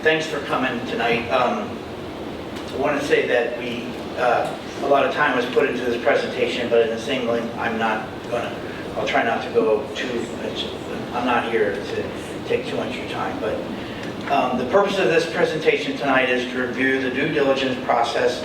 Thanks for coming tonight. I want to say that a lot of time was put into this presentation, but in the same link, I'll try not to go too much. I'm not here to take too much of your time, but the purpose of this presentation tonight is to review the due diligence process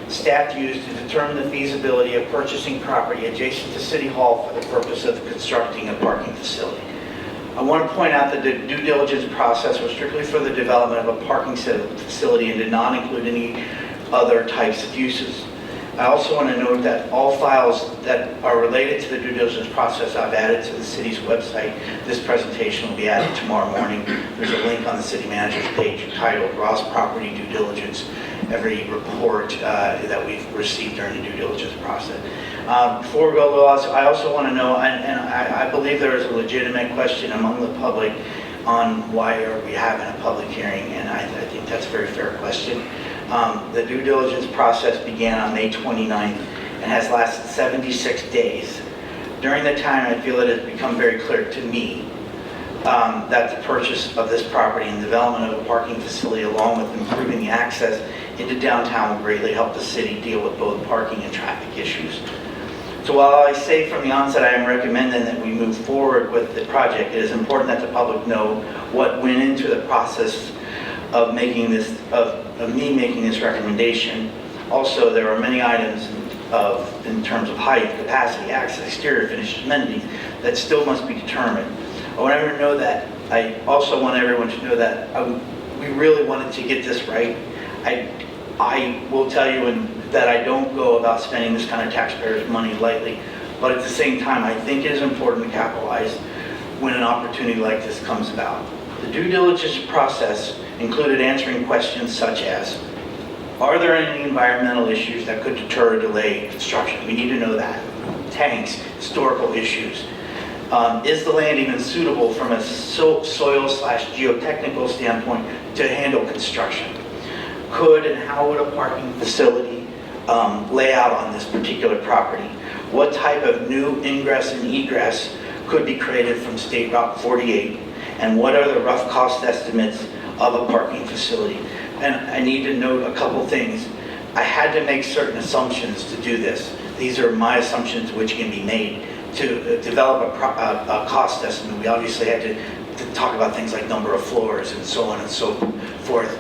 staff used to determine the feasibility of purchasing property adjacent to City Hall for the purpose of constructing a parking facility. I want to point out that the due diligence process was strictly for the development of a parking facility and did not include any other types of uses. I also want to note that all files that are related to the due diligence process I've added to the city's website. This presentation will be added tomorrow morning. There's a link on the city manager's page titled Ross Property Due Diligence. Every report that we've received during the due diligence process. Before we go, I also want to know, and I believe there is a legitimate question among the public on why are we having a public hearing, and I think that's a very fair question. The due diligence process began on May 29th and has lasted 76 days. During the time, I feel it has become very clear to me that the purchase of this property and development of a parking facility along with improving the access into downtown will greatly help the city deal with both parking and traffic issues. So while I say from the onset I am recommending that we move forward with the project, it is important that the public know what went into the process of me making this recommendation. Also, there are many items in terms of height, capacity, access, exterior finishes, amenities that still must be determined. I also want everyone to know that we really wanted to get this right. I will tell you that I don't go about spending this kind of taxpayers' money lightly, but at the same time, I think it is important to capitalize when an opportunity like this comes about. The due diligence process included answering questions such as, are there any environmental issues that could deter or delay construction? We need to know that. Tanks, historical issues. Is the land even suitable from a soil/geotechnical standpoint to handle construction? Could and how would a parking facility lay out on this particular property? What type of new ingress and egress could be created from State Route 48? And what are the rough cost estimates of a parking facility? And I need to note a couple things. I had to make certain assumptions to do this. These are my assumptions which can be made. To develop a cost estimate, we obviously had to talk about things like number of floors and so on and so forth.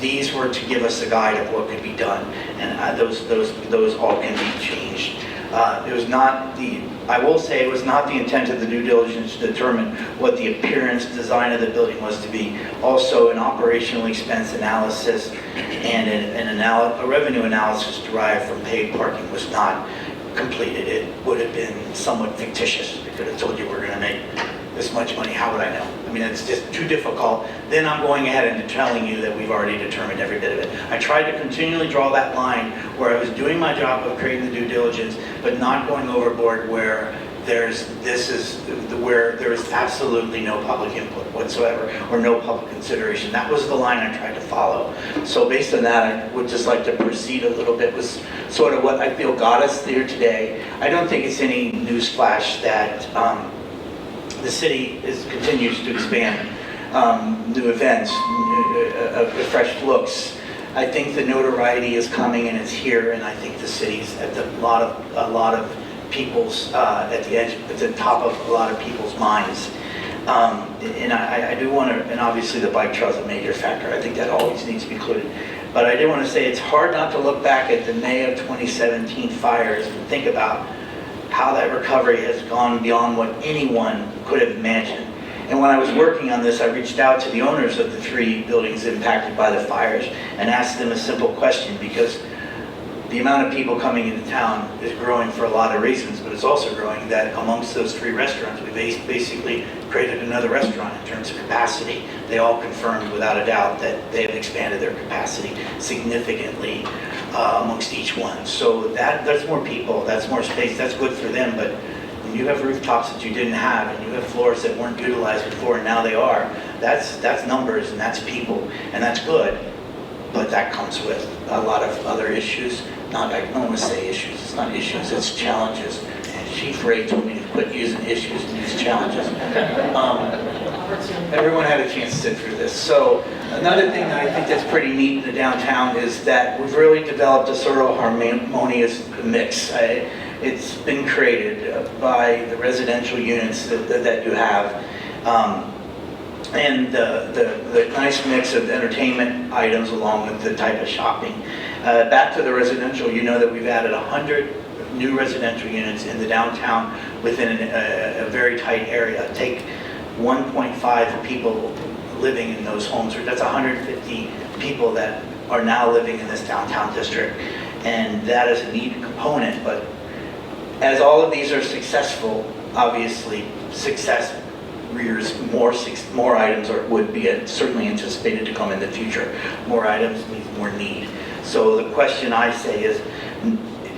These were to give us a guide of what could be done, and those all can be changed. I will say it was not the intent of the due diligence to determine what the appearance design of the building was to be. Also, an operational expense analysis and a revenue analysis derived from paid parking was not completed. It would have been somewhat fictitious. We could have told you we're going to make this much money. How would I know? I mean, it's just too difficult. Then I'm going ahead and telling you that we've already determined every bit of it. I tried to continually draw that line where I was doing my job of creating the due diligence, but not going overboard where there is absolutely no public input whatsoever or no public consideration. That was the line I tried to follow. So based on that, I would just like to proceed a little bit with sort of what I feel got us here today. I don't think it's any newsflash that the city continues to expand new events, fresh looks. I think the notoriety is coming and it's here, and I think the city's at a lot of people's at the top of a lot of people's minds. And I do want to, and obviously the bike trail is a major factor. I think that always needs to be included. But I do want to say it's hard not to look back at the May of 2017 fires and think about how that recovery has gone beyond what anyone could have imagined. And when I was working on this, I reached out to the owners of the 3 buildings impacted by the fires and asked them a simple question, because the amount of people coming into town is growing for a lot of reasons, but it's also growing that amongst those 3 restaurants, we basically created another restaurant in terms of capacity. They all confirmed without a doubt that they have expanded their capacity significantly amongst each one. So that's more people, that's more space, that's good for them, but when you have rooftops that you didn't have and you have floors that weren't utilized before and now they are, that's numbers and that's people, and that's good. But that comes with a lot of other issues. I don't want to say issues, it's not issues, it's challenges. And Chief Ray told me to quit using issues and use challenges. Everyone had a chance to sit through this. So Another thing that I think that's pretty neat in the downtown is that we've really developed a sort of harmonious mix. It's been created by the residential units that you have, and the nice mix of entertainment items along with the type of shopping. Back to the residential, you know that we've added 100 new residential units in the downtown within a very tight area. Take 1.5 people living in those homes, or that's 150 people that are now living in this downtown district. And that is a neat component, but as all of these are successful, obviously success rears more items, or would be certainly anticipated to come in the future. More items means more need. So the question I say is,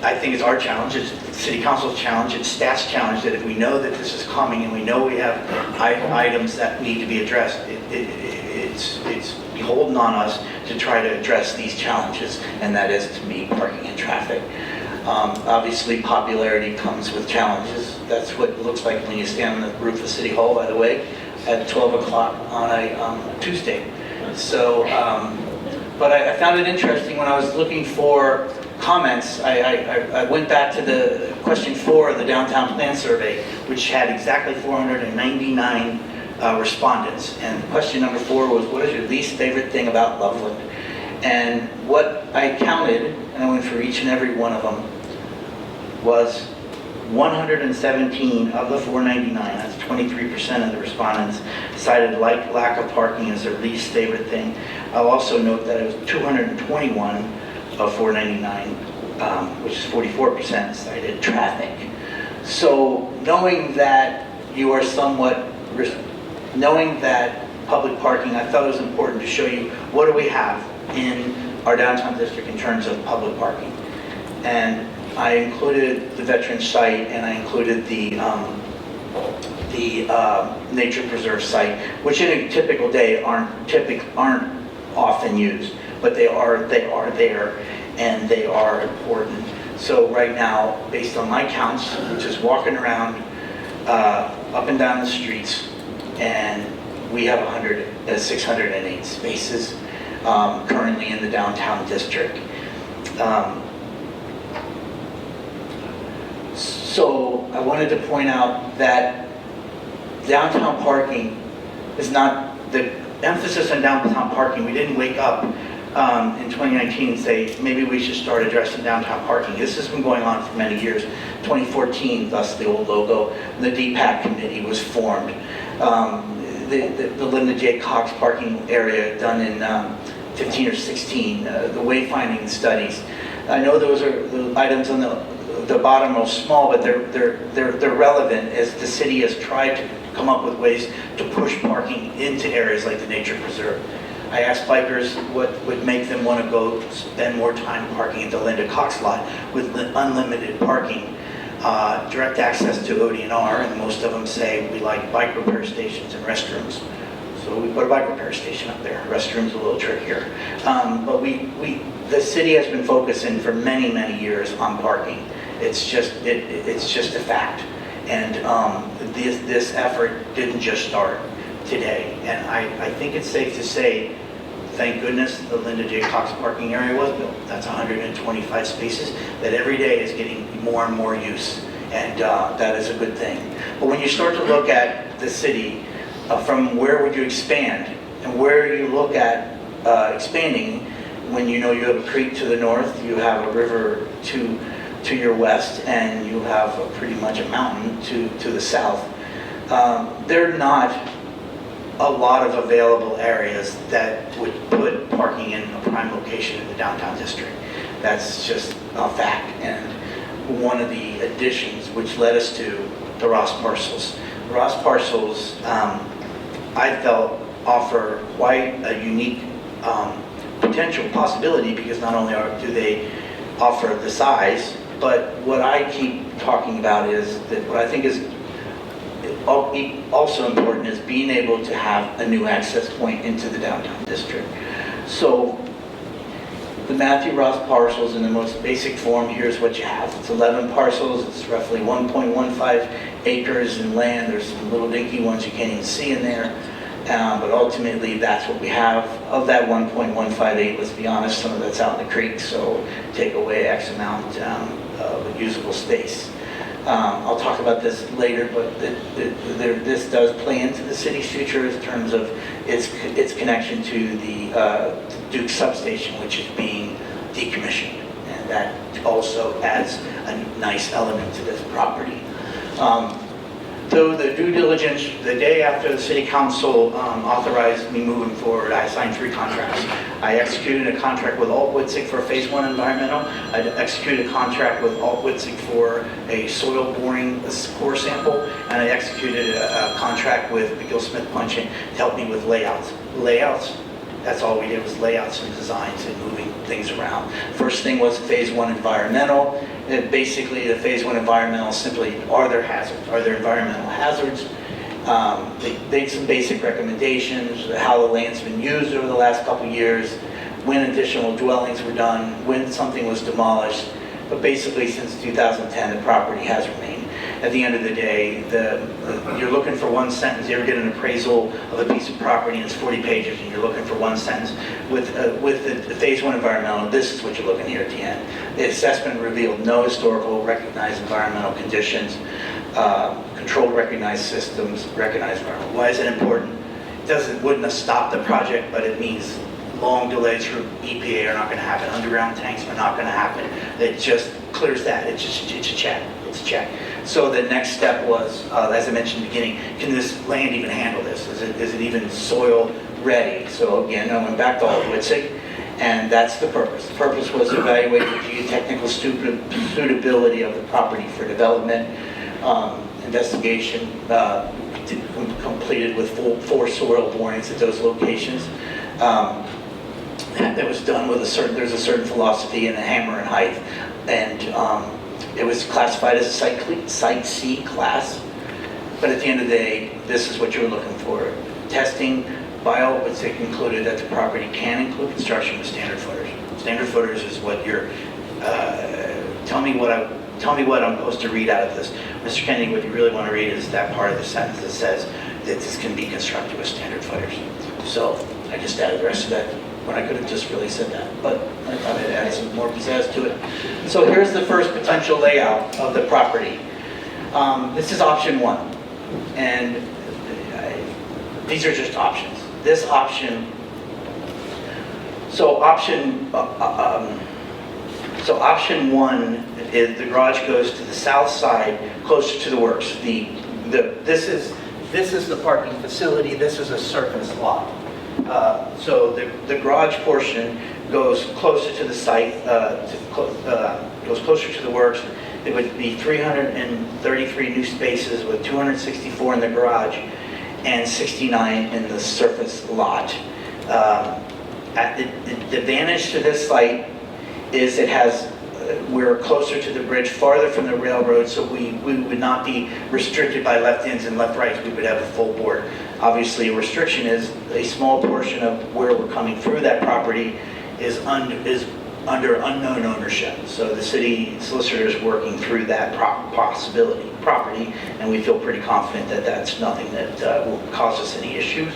I think it's our challenge, it's City Council's challenge, it's staff's challenge, that if we know that this is coming and we know we have items that need to be addressed, it's beholden on us to try to address these challenges, and that is, to me, parking and traffic. Obviously, popularity comes with challenges. That's what it looks like when you stand on the roof of City Hall, by the way, at 12 o'clock on a Tuesday. So, but I found it interesting when I was looking for comments. I went back to the question 4 of the downtown plan survey, which had exactly 499 respondents. And question number 4 was, what is your least favorite thing about Loveland? And what I counted, and I went for each and every one of them, was 117 of the 499, that's 23% of the respondents, cited lack of parking as their least favorite thing. I'll also note that it was 221 of 499, which is 44%, cited traffic. So knowing that you are knowing that public parking, I thought it was important to show you what do we have in our downtown district in terms of public parking. And I included the Veterans site, and I included the nature preserve site, which in a typical day aren't often used, but they are there, and they are important. So right now, based on my counts, which is walking around up and down the streets, and we have 608 spaces currently in the downtown district. So I wanted to point out that downtown parking is not, the emphasis on downtown parking, we didn't wake up in 2019 and say, maybe we should start addressing downtown parking. This has been going on for many years. 2014, thus the old logo, the DPAC committee was formed. The Linda J. Cox parking area done in 15 or 16, the wayfinding studies. I know those are the items on the bottom are small, but they're relevant as the city has tried to come up with ways to push parking into areas like the nature preserve. I asked bikers what would make them want to go spend more time parking at the Linda Cox lot with unlimited parking, direct access to ODNR, and most of them say we like bike repair stations and restrooms. So we put a bike repair station up there. Restrooms a little trickier. But the city has been focusing for many, many years on parking. It's just a fact. And this effort didn't just start today. And I think it's safe to say, thank goodness the Linda J. Cox parking area was built. That's 125 spaces that every day is getting more and more use. And that is a good thing. But when you start to look at the city, from where would you expand? And where you look at expanding, when you know you have a creek to the north, you have a river to your west, and you have pretty much a mountain to the south, there are not a lot of available areas that would put parking in a prime location in the downtown district. That's just a fact. And one of the additions which led us to the Ross parcels. The Ross parcels, I felt, offer quite a unique potential possibility, because not only do they offer the size, but what I keep talking about is that what I think is also important is being able to have a new access point into the downtown district. So the Matthew Ross parcels in the most basic form, here's what you have. It's 11 parcels, it's roughly 1.15 acres in land. There's some little dinky ones you can't even see in there. But ultimately, that's what we have. Of that 1.158, let's be honest, some of that's out in the creek, so take away X amount of usable space. I'll talk about this later, but this does play into the city's future in terms of its connection to the Duke substation, which is being decommissioned. And that also adds a nice element to this property. So the due diligence, the day after the city council authorized me moving forward, I signed 3 contracts. I executed a contract with Alt-Witzig for phase 1 environmental. I executed a contract with Alt-Witzig for a soil boring core sample, and I executed a contract with McGill Smith Punching to help me with layouts. That's all we did, was layouts and designs and moving things around. First thing was phase 1 environmental. Basically, the phase 1 environmental simply, are there hazards? Are there environmental hazards? They made some basic recommendations, how the land's been used over the last couple of years, when additional dwellings were done, when something was demolished. But basically, since 2010, the property has remained. At the end of the day, you're looking for one sentence. You ever get an appraisal of a piece of property and it's 40 pages and you're looking for one sentence? With the phase 1 environmental, this is what you're looking here at the end. The assessment revealed no historical recognized environmental conditions, controlled recognized systems, recognized environment. Why is it important? Wouldn't have stopped the project, but it means long delays through EPA are not going to happen. Underground tanks are not going to happen. It just clears that. It's a check. It's a check. So the next step was, as I mentioned in the beginning, can this land even handle this? Is it even soil ready? So again, I went back to Alt-Witzig, and that's the purpose. The purpose was to evaluate the geotechnical suitability of the property for development. Investigation completed with 4 soil borings at those locations. That was done with there's a certain philosophy and a hammer and height, and it was classified as a Site C class. But at the end of the day, this is what you were looking for. Testing by Alt-Witzig concluded that the property can include construction with standard footers. Standard footers is what you're. Tell me what I'm supposed to read out of this, Mr. Kennedy. What you really want to read is that part of the sentence that says that this can be constructed with standard footers. So I just added the rest of that when I could have just really said that, but I thought I'd add some more pizzazz to it. So here's the first potential layout of the property. This is option 1, and these are just options. This option, option 1 is the garage goes to the south side, closer to the works. This is the parking facility. This is a surface lot. So the garage portion goes closer to the site, goes closer to the works. It would be 333 new spaces with 264 in the garage and 69 in the surface lot. The advantage to this site is we're closer to the bridge, farther from the railroad, so we would not be restricted by left-ins and left-rights. We would have a full board. Obviously, a restriction is a small portion of where we're coming through that property is under unknown ownership. So the city solicitor is working through that property, and we feel pretty confident that that's nothing that will cause us any issues.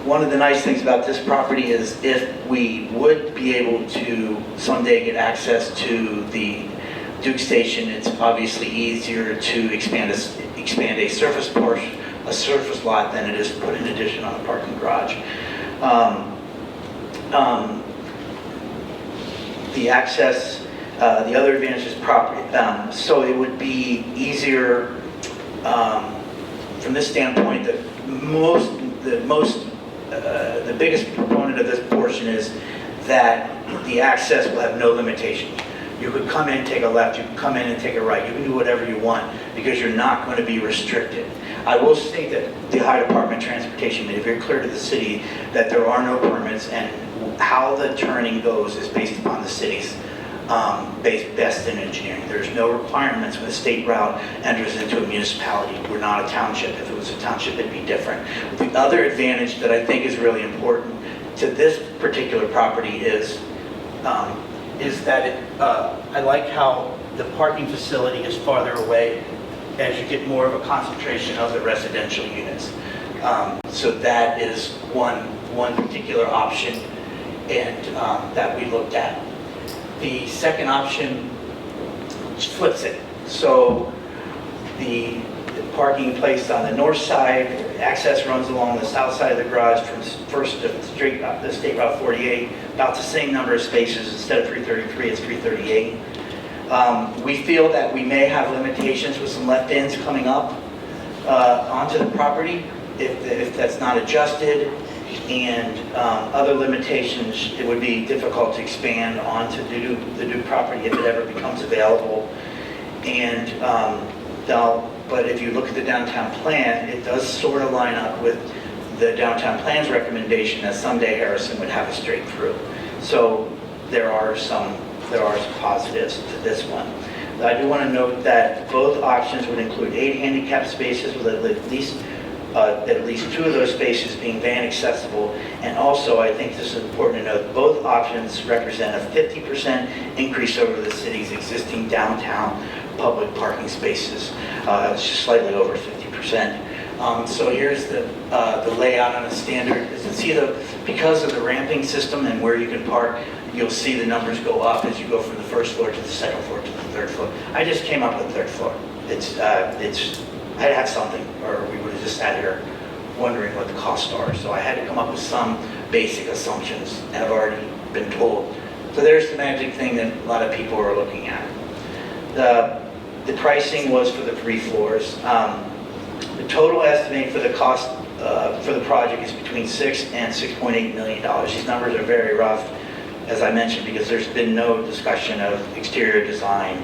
One of the nice things about this property is if we would be able to someday get access to the Duke Station, it's obviously easier to expand a surface portion, a surface lot, than it is to put an addition on a parking garage. The access, the other advantage is property. So it would be easier from this standpoint. The biggest proponent of this portion is that the access will have no limitations. You could come in, take a left, you can come in and take a right, you can do whatever you want because you're not going to be restricted. I will state that the Ohio Department of Transportation made it very clear to the city that there are no permits, and how the turning goes is based upon the city's best in engineering. There's no requirements when a state route enters into a municipality. We're not a township. If it was a township, it'd be different. The other advantage that I think is really important to this particular property is that I like how the parking facility is farther away as you get more of a concentration of the residential units. So that is one particular option, and that we looked at. The second option flips it. So the parking placed on the north side, access runs along the south side of the garage from first to the State Route 48, about the same number of spaces. Instead of 333, it's 338. We feel that we may have limitations with some left-ins coming up onto the property if that's not adjusted, and other limitations. It would be difficult to expand onto the new property if it ever becomes available. And but if you look at the downtown plan, it does sort of line up with the downtown plan's recommendation that someday Harrison would have a straight through. So there are some positives to this one. I do want to note that both options would include 8 handicap spaces with at least 2 of those spaces being van accessible. And also, I think this is important to note, both options represent a 50% increase over the city's existing downtown public parking spaces. It's just slightly over 50%. So here's the layout on a standard. As you can see, because of the ramping system and where you can park, you'll see the numbers go up as you go from the first floor to the second floor to the third floor. I just came up with third floor. I had something, or we would have just sat here wondering what the costs are. So I had to come up with some basic assumptions, and I've already been told. So there's the magic thing that a lot of people are looking at. The pricing was for the 3 floors. The total estimate for the cost for the project is between $6 and $6.8 million. These numbers are very rough, as I mentioned, because there's been no discussion of exterior design.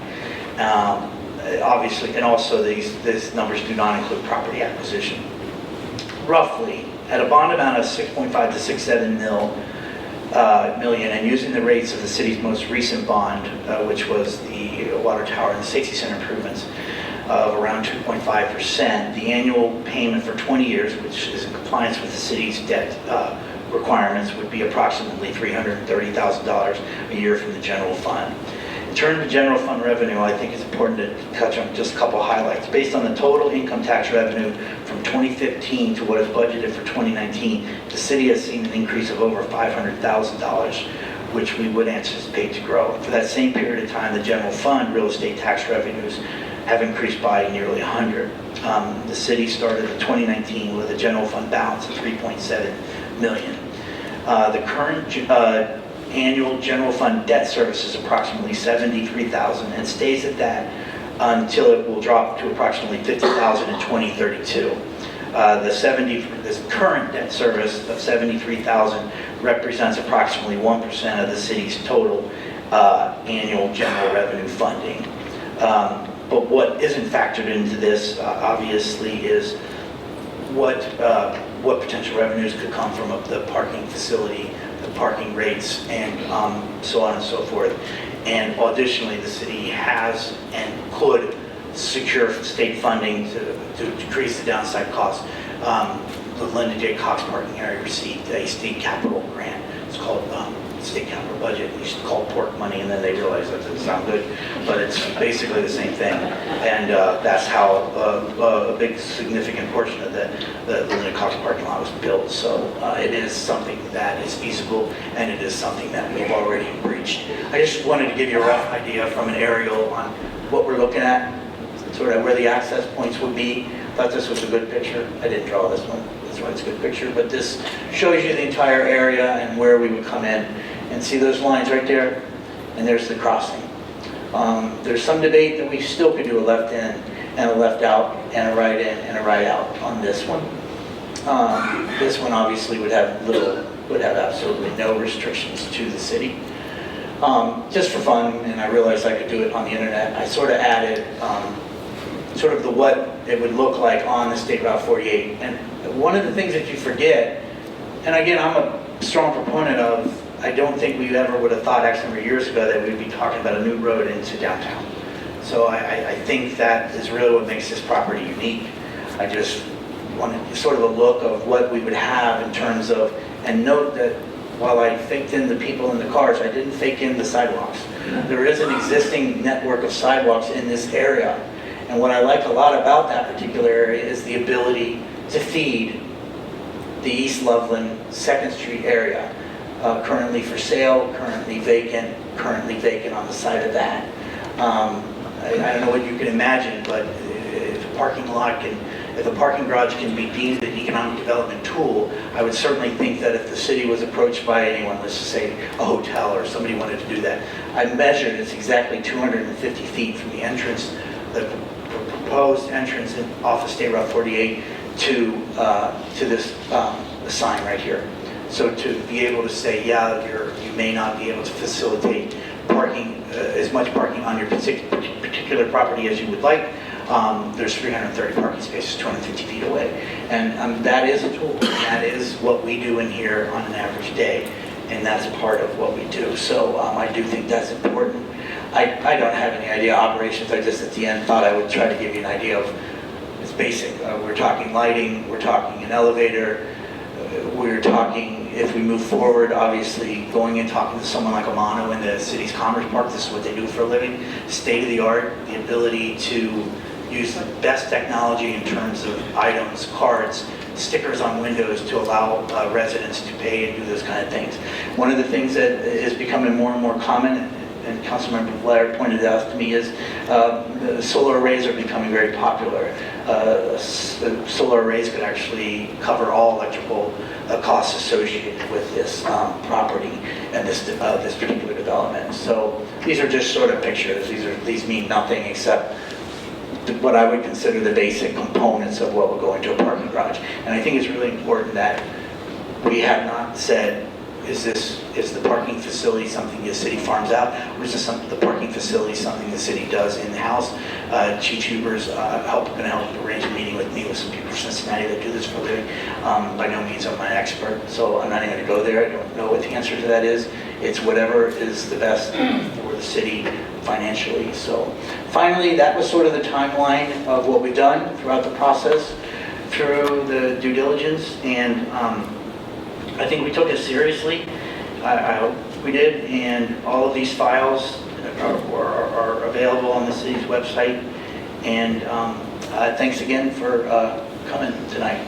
Obviously, and also these numbers do not include property acquisition. Roughly, at a bond amount of 6.5 to 6.7 million, and using the rates of the city's most recent bond, which was the water tower and the safety center improvements, of around 2.5%, the annual payment for 20 years, which is in compliance with the city's debt requirements, would be approximately $330,000 a year from the general fund. In terms of general fund revenue, I think it's important to touch on just a couple highlights. Based on the total income tax revenue from 2015 to what is budgeted for 2019, the city has seen an increase of over $500,000, which we would anticipate to grow. For that same period of time, the general fund real estate tax revenues have increased by nearly 100. The city started in 2019 with a general fund balance of $3.7 million. The current annual general fund debt service is approximately $73,000 and stays at that until it will drop to approximately $50,000 in 2032. This current debt service of $73,000 represents approximately 1% of the city's total annual general revenue funding. But what isn't factored into this, obviously, is what potential revenues could come from the parking facility, the parking rates, and so on and so forth. And additionally, the city has and could secure state funding to decrease the downside costs. The Linda J. Cox parking area received a state capital grant. It's called state capital budget. We used to call it pork money, and then they realized that didn't sound good, but it's basically the same thing. And that's how a big significant portion of the Linda Cox parking lot was built. So it is something that is feasible, and it is something that we've already reached. I just wanted to give you a rough idea from an aerial on what we're looking at, sort of where the access points would be. Thought this was a good picture. I didn't draw this one. That's why it's a good picture. But this shows you the entire area and where we would come in. And see those lines right there? And there's the crossing. There's some debate that we still could do a left in and a left out and a right in and a right out on this one. This one obviously would have absolutely no restrictions to the city. Just for fun, and I realized I could do it on the internet, I sort of added sort of what it would look like on the State Route 48. And one of the things that you forget, and again, I'm a strong proponent of, I don't think we ever would have thought X number of years ago that we'd be talking about a new road into downtown. So I think that is really what makes this property unique. I just wanted sort of a look of what we would have in terms of, and note that while I faked in the people in the cars, I didn't fake in the sidewalks. There is an existing network of sidewalks in this area. And what I like a lot about that particular area is the ability to feed the East Loveland 2nd Street area. Currently for sale, currently vacant on the side of that. I don't know what you can imagine, but if a parking garage can be deemed an economic development tool, I would certainly think that if the city was approached by anyone, let's just say a hotel or somebody wanted to do that, I measured it's exactly 250 feet from the entrance, the proposed entrance off of State Route 48 to this the sign right here. So to be able to say, yeah, you may not be able to facilitate parking, as much parking on your particular property as you would like. There's 330 parking spaces 250 feet away. And that is a tool. And that is what we do in here on an average day. And that's part of what we do. So I do think that's important. I don't have any idea of operations. I just at the end thought I would try to give you an idea of, it's basic. We're talking lighting, we're talking an elevator, we're talking, if we move forward, obviously going and talking to someone like Amano in the city's Commerce Park, this is what they do for a living, state of the art, the ability to use the best technology in terms of items, cards, stickers on windows to allow residents to pay and do those kind of things. One of the things that is becoming more and more common, and Councilmember Blair pointed out to me, is solar arrays are becoming very popular. Solar arrays could actually cover all electrical costs associated with this property and this particular development. So these are just sort of pictures. These mean nothing except what I would consider the basic components of what would go into a parking garage. And I think it's really important that we have not said, is the parking facility something the city farms out, or is the parking facility something the city does in-house? Chief Huber's going to help arrange a meeting with me with some people from Cincinnati that do this for a living. By no means am I an expert, so I'm not even going to go there. I don't know what the answer to that is. It's whatever is the best for the city financially. So finally, that was sort of the timeline of what we've done throughout the process through the due diligence, and I think we took it seriously. I hope we did, and all of these files are available on the city's website. And thanks again for coming tonight.